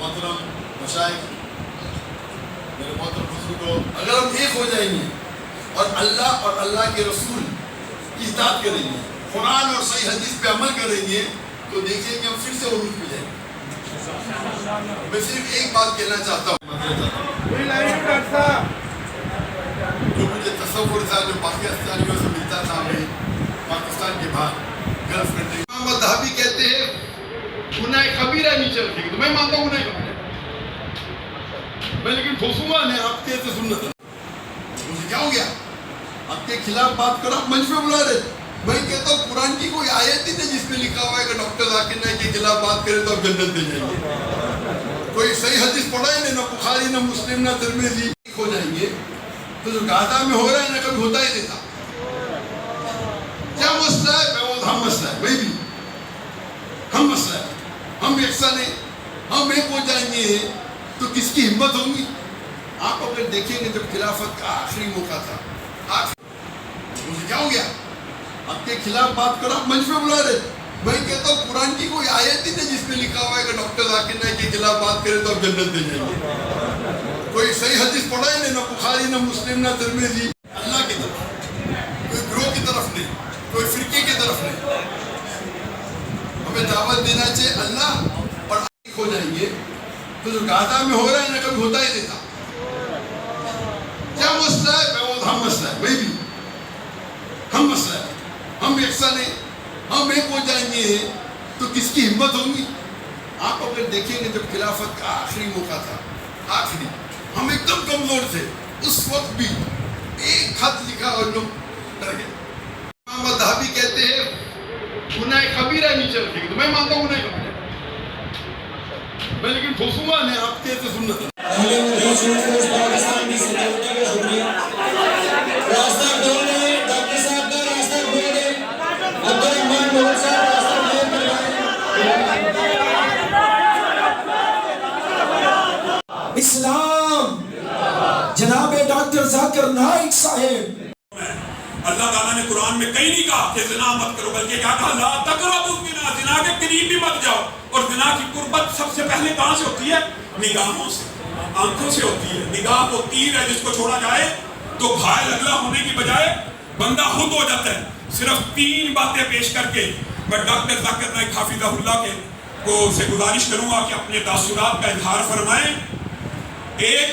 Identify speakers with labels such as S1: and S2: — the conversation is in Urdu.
S1: محترم مشائخ، میرے محترم بزرگوں، اگر ہم ایک ہو جائیں گے اور اللہ اور اللہ کے رسول کی اطاعت کریں گے، قرآن اور صحیح حدیث پہ عمل کریں گے، تو دیکھیں کہ ہم پھر سے عروج پہ جائیں گے۔ میں صرف ایک بات کہنا چاہتا ہوں، جو مجھے تصور تھا، جو پاکستانیوں سے ملتا تھا، میں پاکستان کے باہر گلف کنٹری، امام دھابی کہتے ہیں گناہ کبیرہ نیچے رکھیں گے، تو میں مانتا ہوں گناہ کبیرہ، میں لیکن ٹھوسوں گا نہیں، آپ کے سے سنت مجھے کیا ہو گیا؟ آپ کے خلاف بات کرو، آپ منچ پہ بلا رہے، میں کہتا ہوں قرآن کی کوئی آیت ہی نہیں جس میں لکھا ہوا ہے کہ ڈاکٹر ذاکر نائک کے خلاف بات کرے تو آپ جنت میں جائیں گے۔ کوئی صحیح حدیث پڑھا ہی نہیں، نہ بخاری، نہ مسلم، نہ ترمذی، ہو جائیں گے تو جو گاتا میں ہو رہا ہے نہ کبھی ہوتا ہی نہیں تھا۔ کیا مسئلہ ہے؟ میں وہ ہم مسئلہ ہے، وہی بھی ہم مسئلہ ہے، ہم یکساں ہیں، ہم ایک ہو جائیں گے تو کس کی ہمت ہوگی؟ آپ اگر دیکھیں گے جب خلافت کا آخری موقع تھا، مجھے کیا ہو گیا؟ آپ کے خلاف بات کرو، آپ منچ پہ بلا رہے، میں کہتا ہوں قرآن کی کوئی آیت ہی نہیں جس میں لکھا ہوا ہے کہ ڈاکٹر ذاکر نائک کے خلاف بات کرے تو آپ جنت میں جائیں گے۔ کوئی صحیح حدیث پڑھا ہی نہیں، نہ بخاری، نہ مسلم، نہ ترمذی، اللہ کی طرف، کوئی گروہ کی طرف نہیں، کوئی فرقے کی طرف نہیں۔ ہمیں دعوت دینا چاہیے اللہ اور ایک ہو جائیں گے تو جو گاتا میں ہو رہا ہے نہ کبھی ہوتا ہی نہیں تھا۔ کیا مسئلہ ہے؟ میں وہ ہم مسئلہ ہے، وہی بھی ہم مسئلہ ہے، ہم یکساں ہیں، ہم ایک ہو جائیں گے تو کس کی ہمت ہوگی؟ آپ اگر دیکھیں گے جب خلافت کا آخری موقع تھا، آخری، ہم ایک دم کمزور تھے، اس وقت بھی ایک خط لکھا اور لوگ ڈر گئے۔ امام دھابی کہتے ہیں گناہ کبیرہ نیچے رکھیں گے، تو میں مانتا ہوں گناہ کبیرہ، میں لیکن ٹھوسوں گا نہیں، آپ کے سے سنت
S2: اسلام جناب ڈاکٹر ذاکر نائک صاحب۔
S3: اللہ تعالیٰ نے قرآن میں کہیں نہیں کہا کہ زنا مت کرو، بلکہ کیا کہا؟ لا تقربوا الزنا، زنا کے قریب بھی مت جاؤ۔ اور زنا کی قربت سب سے پہلے کہاں سے ہوتی ہے؟ نگاہوں سے، آنکھوں سے ہوتی ہے۔ نگاہ وہ تیر ہے جس کو چھوڑا جائے تو گھائل اگلا ہونے کی بجائے بندہ خود ہو جاتا ہے۔ صرف 3 باتیں پیش کر کے میں ڈاکٹر ذاکر نائک حافظہ اللہ کے کو سے گزارش کروں گا کہ اپنے تاثرات کا اظہار فرمائیں۔ ایک،